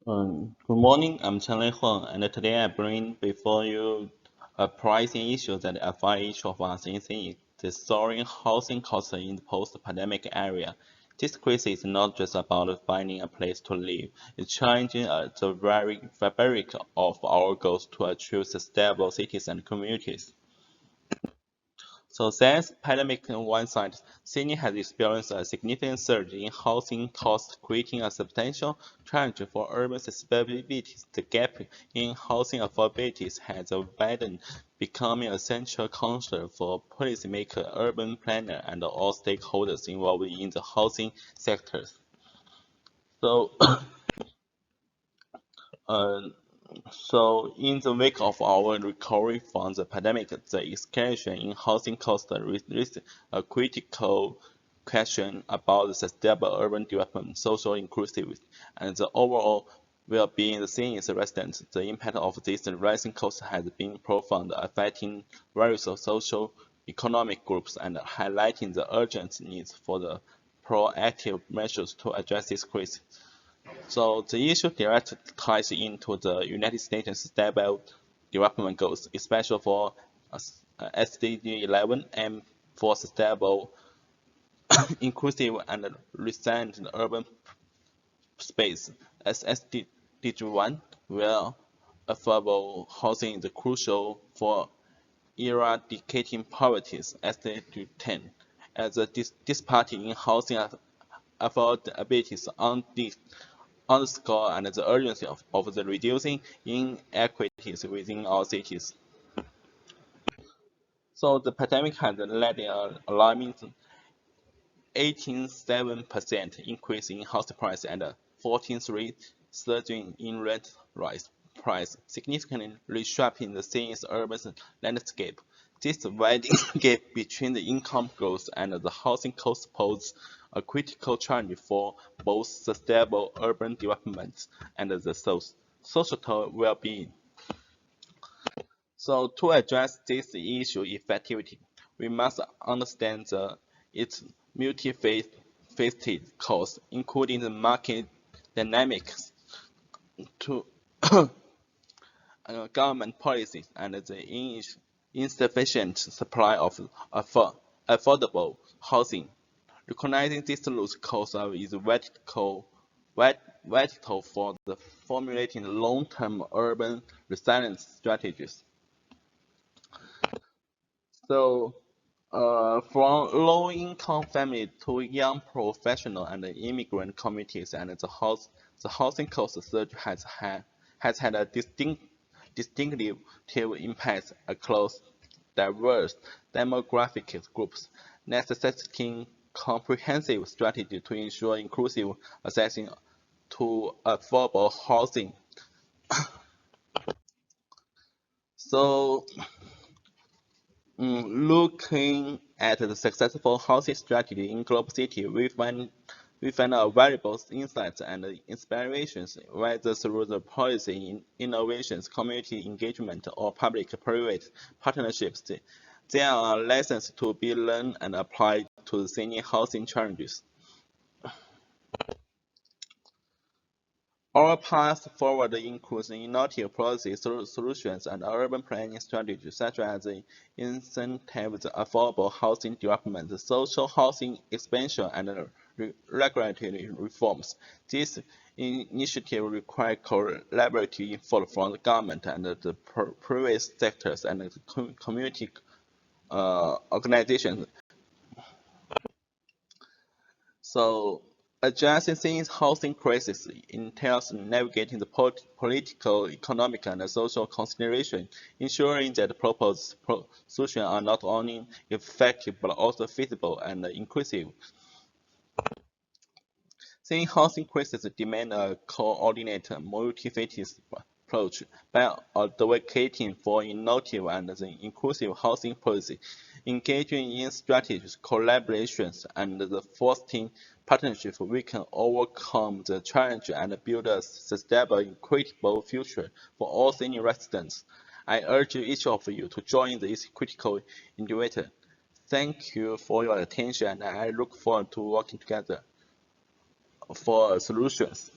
Good morning, I'm Chen Huang, and today I bring before you a pricing issue that affects each of us in the soaring housing costs in the post-pandemic area. This crisis is not just about finding a place to live, it's challenging the very fabric of our goals to achieve sustainable cities and communities. So since pandemic on one side, Sydney has experienced a significant surge in housing costs, creating a substantial challenge for urban accessibility. The gap in housing affordability has widened, becoming a central concern for policymakers, urban planners, and all stakeholders involved in the housing sectors. So, uh, So, in the wake of our recovery from the pandemic, the escalation in housing costs raised a critical question about the sustainable urban development, social inclusivity, and the overall well-being of the city's residents. The impact of these rising costs has been profound, affecting various social economic groups and highlighting the urgent needs for the proactive measures to address this crisis. So the issue directly ties into the United States Sustainable Development Goals, especially for SDG 11 and for sustainable, inclusive, and resilient urban space. As SDG 1, where affordable housing is crucial for eradicating poverty. SDG 10, as a disparity in housing affordability on the underscore and the urgency of the reducing inequities within our cities. So the pandemic has led to an alarming 18.7% increase in house price and a 14.3% surge in rent price, significantly reshaping the city's urban landscape. This widening gap between the income growth and the housing cost poses a critical challenge for both sustainable urban development and the societal well-being. So to address this issue effectively, we must understand its multifaceted cause, including the market dynamics to government policies and the insufficient supply of affordable housing. Recognizing this root cause is vital for the formulating long-term urban resilience strategies. So, from low-income families to young professional and immigrant communities, and the housing cost surge has had a distinctive impact across diverse demographic groups, necessitating comprehensive strategy to ensure inclusive access to affordable housing. So, looking at the successful housing strategy in global city, we find valuable insights and inspirations, whether through the policy innovations, community engagement, or public-private partnerships. There are lessons to be learned and applied to the senior housing challenges. Our path forward includes innovative policy solutions and urban planning strategies such as the incentives affordable housing development, social housing expansion, and regulatory reforms. These initiatives require collaborative effort from the government and the private sectors and the community organizations. So, addressing this housing crisis entails navigating the political, economic, and social consideration, ensuring that the proposed solutions are not only effective but also feasible and inclusive. Seeing housing crisis demand a coordinated, multifaceted approach by advocating for innovative and inclusive housing policy, engaging in strategic collaborations, and fostering partnerships, we can overcome the challenge and build a sustainable, equitable future for all senior residents. I urge each of you to join this critical endeavor. Thank you for your attention, and I look forward to working together for solutions.